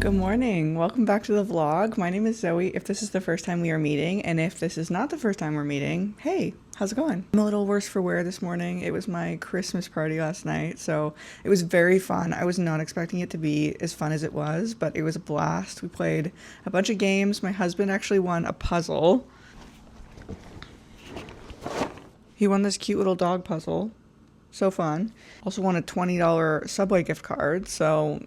Good morning. Welcome back to the vlog. My name is Zoe, if this is the first time we are meeting, and if this is not the first time we're meeting, hey, how's it going? I'm a little worse for wear this morning. It was my Christmas party last night, so it was very fun. I was not expecting it to be as fun as it was, but it was a blast. We played a bunch of games. My husband actually won a puzzle. He won this cute little dog puzzle. So fun. Also won a $20 Subway gift card, so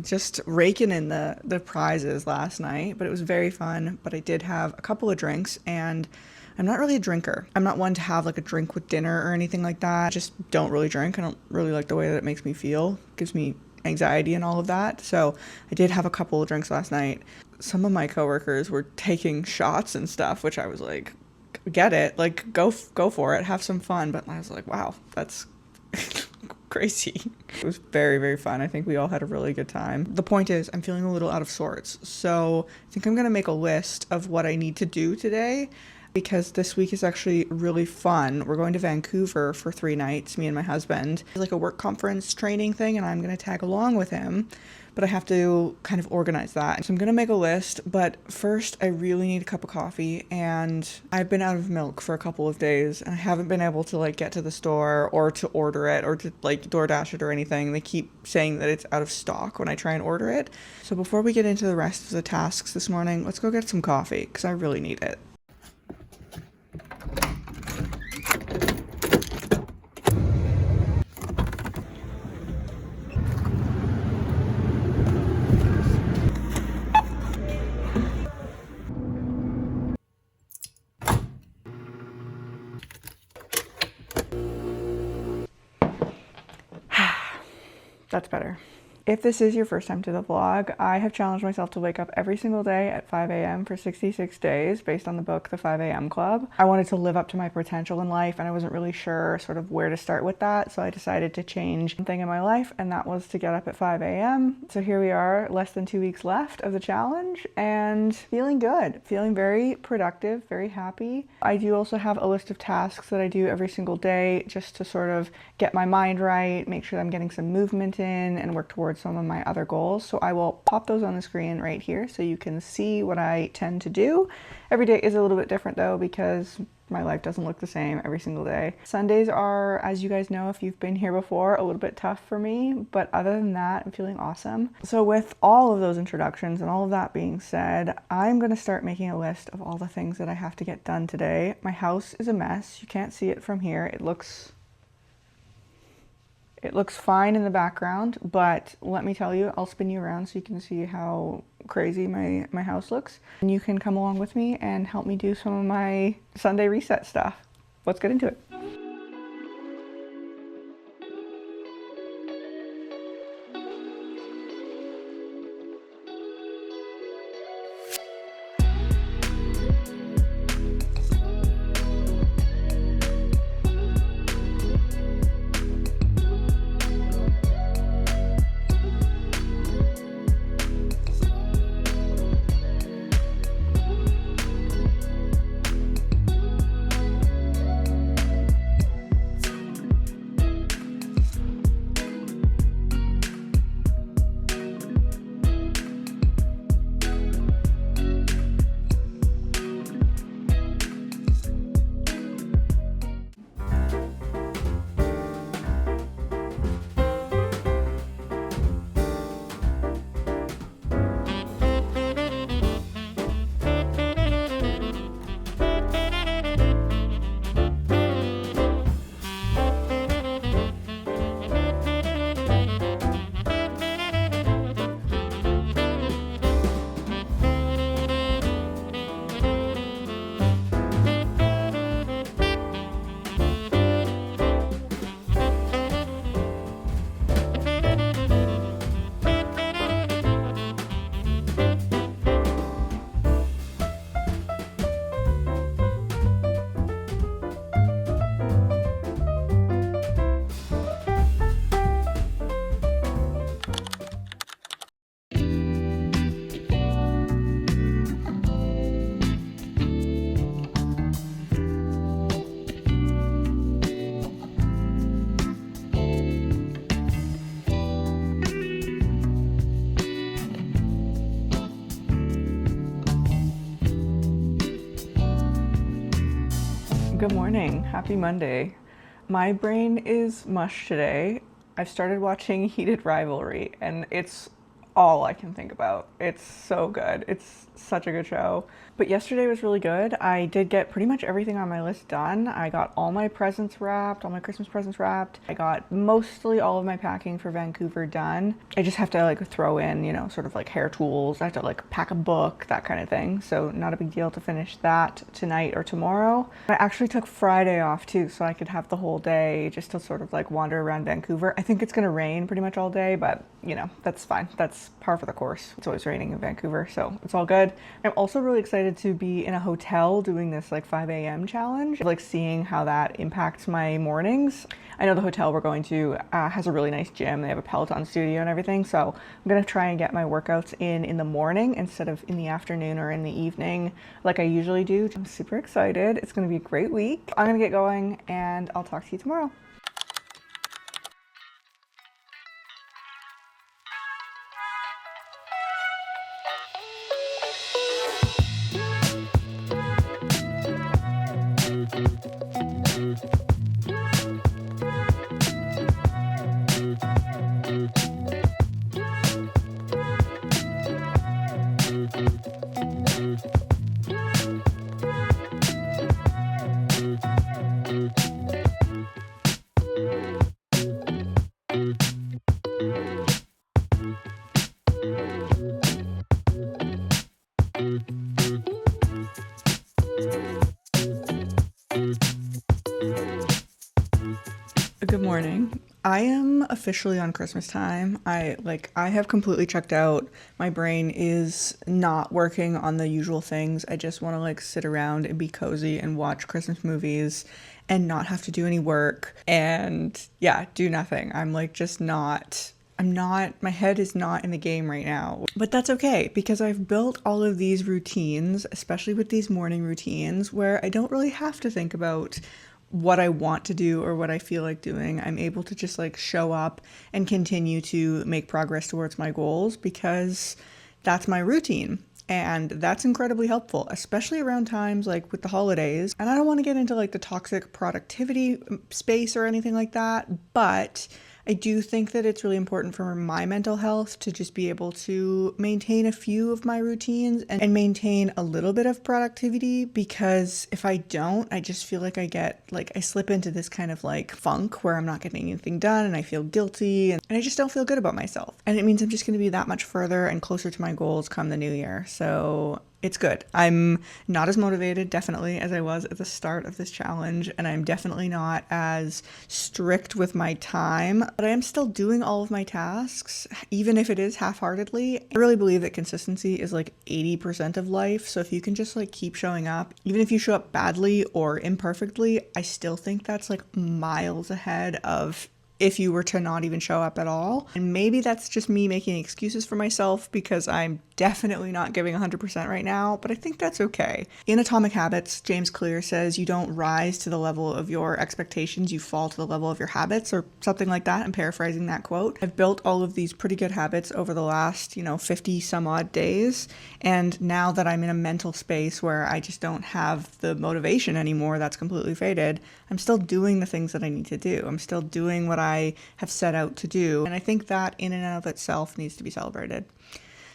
just raking in the prizes last night, but it was very fun. But I did have a couple of drinks, and I'm not really a drinker. I'm not one to have like a drink with dinner or anything like that. I just don't really drink. I don't really like the way that it makes me feel. It gives me anxiety and all of that. So I did have a couple of drinks last night. Some of my coworkers were taking shots and stuff, which I was like, get it, like go for it, have some fun. But I was like, wow, that's crazy. It was very, very fun. I think we all had a really good time. The point is, I'm feeling a little out of sorts, so I think I'm gonna make a list of what I need to do today, because this week is actually really fun. We're going to Vancouver for 3 nights, me and my husband. It's like a work conference training thing, and I'm gonna tag along with him, but I have to kind of organize that. So I'm gonna make a list, but first I really need a cup of coffee, and I've been out of milk for a couple of days, and I haven't been able to like get to the store or to order it or to like DoorDash it or anything. They keep saying that it's out of stock when I try and order it. So before we get into the rest of the tasks this morning, let's go get some coffee, because I really need it. That's better. If this is your first time to the vlog, I have challenged myself to wake up every single day at 5 a.m. for 66 days based on the book, The 5 a.m. Club. I wanted to live up to my potential in life, and I wasn't really sure sort of where to start with that, so I decided to change one thing in my life, and that was to get up at 5 a.m. So here we are, less than 2 weeks left of the challenge, and feeling good, feeling very productive, very happy. I do also have a list of tasks that I do every single day just to sort of get my mind right, make sure that I'm getting some movement in, and work towards some of my other goals. So I will pop those on the screen right here so you can see what I tend to do. Every day is a little bit different though, because my life doesn't look the same every single day. Sundays are, as you guys know if you've been here before, a little bit tough for me, but other than that, I'm feeling awesome. So with all of those introductions and all of that being said, I'm gonna start making a list of all the things that I have to get done today. My house is a mess. You can't see it from here. It looks fine in the background, but let me tell you, I'll spin you around so you can see how crazy my house looks. And you can come along with me and help me do some of my Sunday reset stuff. Let's get into it. Good morning. Happy Monday. My brain is mush today. I've started watching Heated Rivalry, and it's all I can think about. It's so good. It's such a good show. But yesterday was really good. I did get pretty much everything on my list done. I got all my presents wrapped, all my Christmas presents wrapped. I got mostly all of my packing for Vancouver done. I just have to like throw in, sort of like hair tools. I have to like pack a book, that kind of thing. So not a big deal to finish that tonight or tomorrow. I actually took Friday off too, so I could have the whole day just to sort of like wander around Vancouver. I think it's gonna rain pretty much all day, but that's fine. That's par for the course. It's always raining in Vancouver, so it's all good. I'm also really excited to be in a hotel doing this like 5 a.m. challenge, like seeing how that impacts my mornings. I know the hotel we're going to has a really nice gym. They have a Peloton studio and everything, so I'm gonna try and get my workouts in the morning instead of in the afternoon or in the evening like I usually do. I'm super excited. It's gonna be a great week. I'm gonna get going and I'll talk to you tomorrow. Good morning. I am officially on Christmas time. I have completely checked out. My brain is not working on the usual things. I just want to like sit around and be cozy and watch Christmas movies and not have to do any work and do nothing. My head is not in the game right now. But that's okay because I've built all of these routines, especially with these morning routines, where I don't really have to think about what I want to do or what I feel like doing. I'm able to just like show up and continue to make progress towards my goals because that's my routine. And that's incredibly helpful, especially around times like with the holidays. And I don't want to get into like the toxic productivity space or anything like that, but I do think that it's really important for my mental health to just be able to maintain a few of my routines and maintain a little bit of productivity, because if I don't, I just feel like I slip into this kind of like funk where I'm not getting anything done and I feel guilty and I just don't feel good about myself. And it means I'm just going to be that much further and closer to my goals come the new year. So it's good. I'm not as motivated, definitely, as I was at the start of this challenge, and I'm definitely not as strict with my time, but I am still doing all of my tasks, even if it is half-heartedly. I really believe that consistency is like 80% of life, so if you can just like keep showing up, even if you show up badly or imperfectly, I still think that's like miles ahead of if you were to not even show up at all. And maybe that's just me making excuses for myself because I'm definitely not giving 100% right now, but I think that's okay. In Atomic Habits, James Clear says you don't rise to the level of your expectations, you fall to the level of your habits, or something like that. I'm paraphrasing that quote. I've built all of these pretty good habits over the last, 50 some odd days. And now that I'm in a mental space where I just don't have the motivation anymore, that's completely faded, I'm still doing the things that I need to do. I'm still doing what I have set out to do. And I think that in and of itself needs to be celebrated.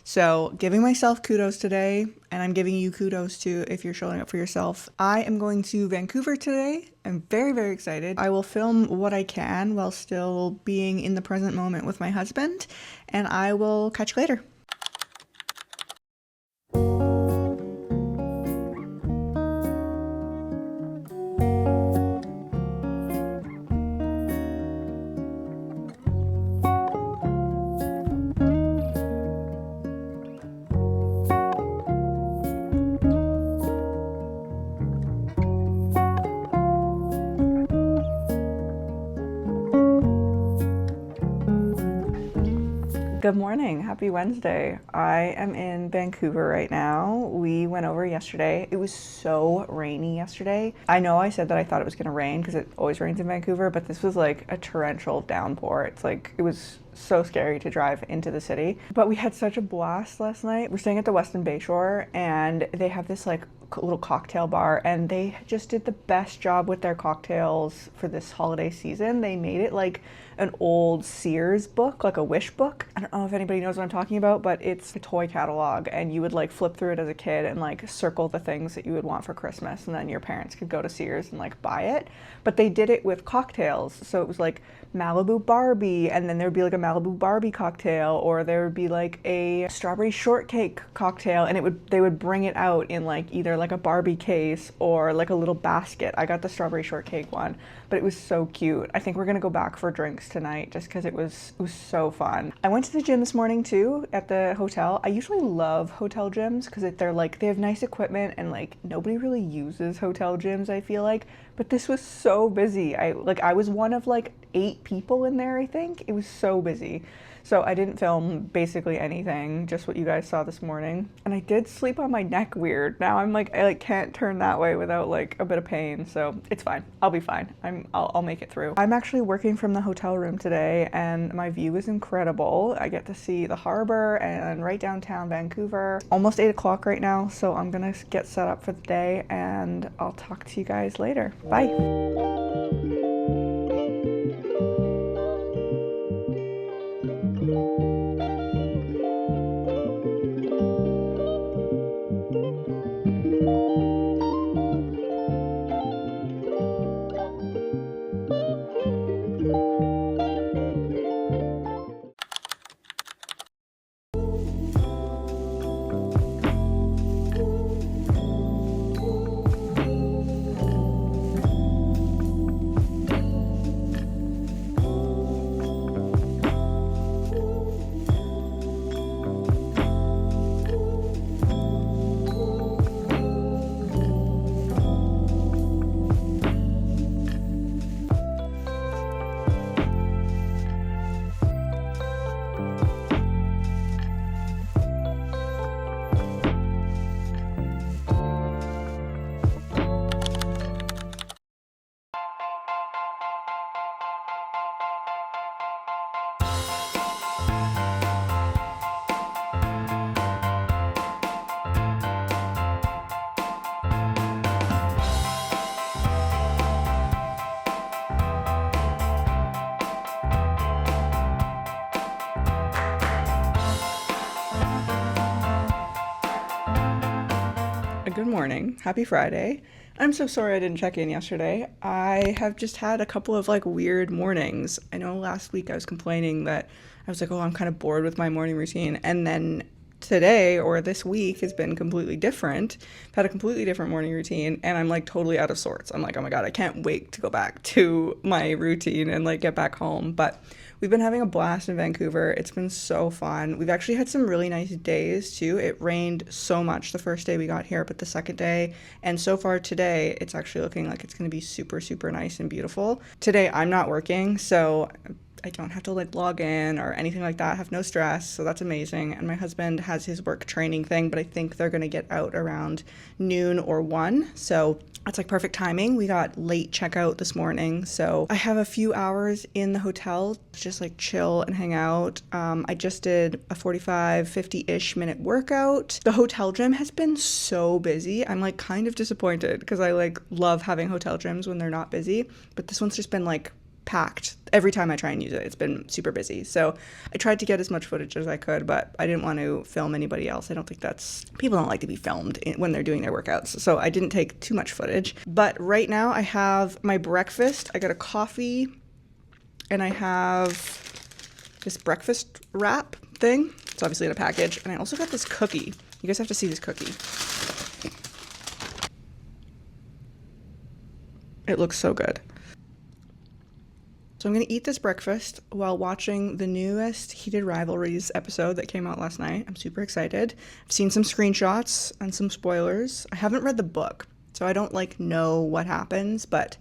So giving myself kudos today, and I'm giving you kudos too if you're showing up for yourself. I am going to Vancouver today. I'm very, very excited. I will film what I can while still being in the present moment with my husband, and I will catch you later. Good morning. Happy Wednesday. I am in Vancouver right now. We went over yesterday. It was so rainy yesterday. I know I said that I thought it was going to rain because it always rains in Vancouver, but this was like a torrential downpour. It was so scary to drive into the city. But we had such a blast last night. We're staying at the Westin Bayshore, and they have this like little cocktail bar, and they just did the best job with their cocktails for this holiday season. They made it like an old Sears book, like a wish book. I don't know if anybody knows what I'm talking about, but it's a toy catalog, and you would like flip through it as a kid and like circle the things that you would want for Christmas, and then your parents could go to Sears and like buy it. But they did it with cocktails, so it was like Malibu Barbie, and then there would be like a Malibu Barbie cocktail, or there would be like a strawberry shortcake cocktail, and they would bring it out in like either like a Barbie case or like a little basket. I got the strawberry shortcake one, but it was so cute. I think we're gonna go back for drinks tonight just because it was so fun. I went to the gym this morning too at the hotel. I usually love hotel gyms because they have nice equipment, and like nobody really uses hotel gyms, I feel like. But this was so busy. I was one of like 8 people in there, I think. It was so busy. So I didn't film basically anything, just what you guys saw this morning. And I did sleep on my neck weird. Now I'm like, I can't turn that way without like a bit of pain. So it's fine. I'll be fine. I'll make it through. I'm actually working from the hotel room today, and my view is incredible. I get to see the harbor and right downtown Vancouver. Almost 8 o'clock right now. So I'm gonna get set up for the day, and I'll talk to you guys later. Bye. Good morning. Happy Friday. I'm so sorry I didn't check in yesterday. I have just had a couple of like weird mornings. I know last week I was complaining that I was like, oh, I'm kind of bored with my morning routine. And then today or this week has been completely different. I've had a completely different morning routine, and I'm like totally out of sorts. I'm like, oh my God, I can't wait to go back to my routine and like get back home. But we've been having a blast in Vancouver. It's been so fun. We've actually had some really nice days too. It rained so much the first day we got here, but the second day and so far today, it's actually looking like it's going to be super, super nice and beautiful. Today I'm not working, so I don't have to like log in or anything like that. I have no stress, so that's amazing. And my husband has his work training thing, but I think they're gonna get out around noon or 1, so that's like perfect timing. We got late checkout this morning, so I have a few hours in the hotel to just like chill and hang out. I just did a 50-ish minute workout. The hotel gym has been so busy. I'm like kind of disappointed because I like love having hotel gyms when they're not busy, but this one's just been like packed every time I try and use it. It's been super busy. So I tried to get as much footage as I could, but I didn't want to film anybody else. I don't think people don't like to be filmed when they're doing their workouts. So I didn't take too much footage. But right now I have my breakfast. I got a coffee, and I have this breakfast wrap thing. It's obviously in a package. And I also got this cookie. You guys have to see this cookie. It looks so good. So I'm going to eat this breakfast while watching the newest Heated Rivalries episode that came out last night. I'm super excited. I've seen some screenshots and some spoilers. I haven't read the book, so I don't like know what happens, but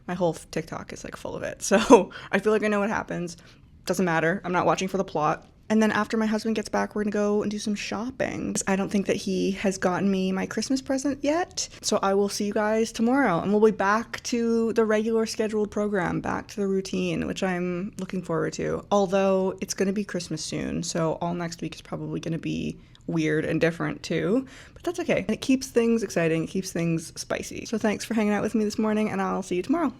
my whole TikTok is like full of it. So I feel like I know what happens. Doesn't matter. I'm not watching for the plot. And then after my husband gets back, we're gonna go and do some shopping. I don't think that he has gotten me my Christmas present yet. So I will see you guys tomorrow, and we'll be back to the regular scheduled program, back to the routine, which I'm looking forward to. Although it's gonna be Christmas soon, so all next week is probably gonna be weird and different too, but that's okay. And it keeps things exciting, it keeps things spicy. So thanks for hanging out with me this morning, and I'll see you tomorrow.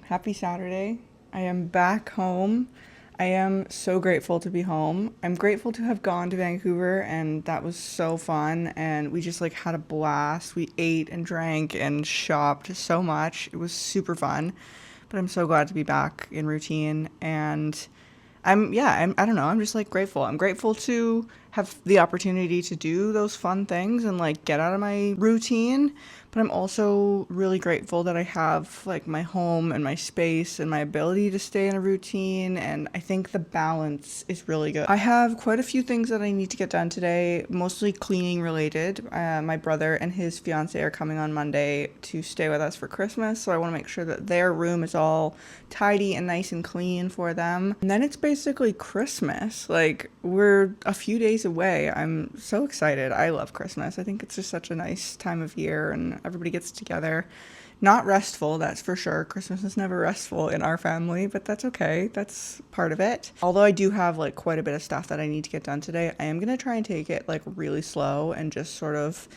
Happy Saturday. I am back home. I am so grateful to be home. I'm grateful to have gone to Vancouver, and that was so fun, and we just like had a blast. We ate and drank and shopped so much. It was super fun. But I'm so glad to be back in routine, and I don't know, I'm just like grateful. I'm grateful to have the opportunity to do those fun things and like get out of my routine. But I'm also really grateful that I have like my home and my space and my ability to stay in a routine. And I think the balance is really good. I have quite a few things that I need to get done today, mostly cleaning related. My brother and his fiance are coming on Monday to stay with us for Christmas. So I want to make sure that their room is all tidy and nice and clean for them. And then it's basically Christmas. Like, we're a few days away. I'm so excited. I love Christmas. I think it's just such a nice time of year, and everybody gets together. Not restful, that's for sure. Christmas is never restful in our family, but that's okay. That's part of it. Although I do have like quite a bit of stuff that I need to get done today, I am gonna try and take it like really slow and just sort of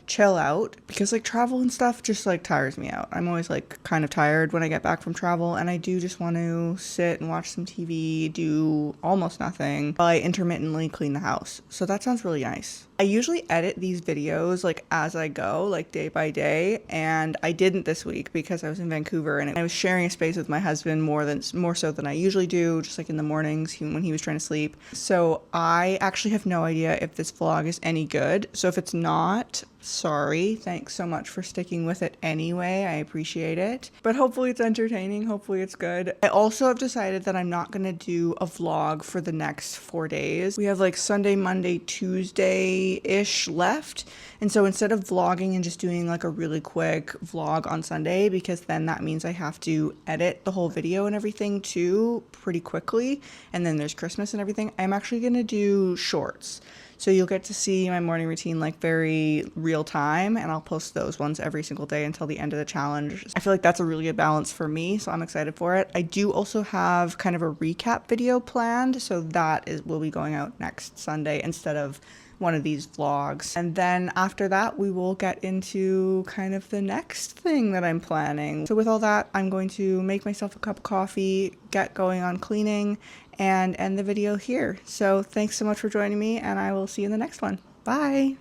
chill out, because like travel and stuff just like tires me out. I'm always like kind of tired when I get back from travel, and I do just want to sit and watch some TV, do almost nothing while I intermittently clean the house. So that sounds really nice. I usually edit these videos like as I go, like day by day, and I didn't this week because I was in Vancouver and I was sharing a space with my husband more so than I usually do, just like in the mornings when he was trying to sleep. So I actually have no idea if this vlog is any good. So if it's not, sorry. Thanks so much for sticking with it anyway. I appreciate it. But hopefully it's entertaining. Hopefully it's good. I also have decided that I'm not going to do a vlog for the next 4 days. We have like Sunday, Monday, Tuesday-ish left. And so instead of vlogging and just doing like a really quick vlog on Sunday, because then that means I have to edit the whole video and everything too pretty quickly. And then there's Christmas and everything. I'm actually going to do shorts. So you'll get to see my morning routine like very real time, and I'll post those ones every single day until the end of the challenge. I feel like that's a really good balance for me, so I'm excited for it. I do also have kind of a recap video planned, so that will be going out next Sunday instead of one of these vlogs. And then after that, we will get into kind of the next thing that I'm planning. So with all that, I'm going to make myself a cup of coffee, get going on cleaning, and end the video here. So thanks so much for joining me, and I will see you in the next one. Bye.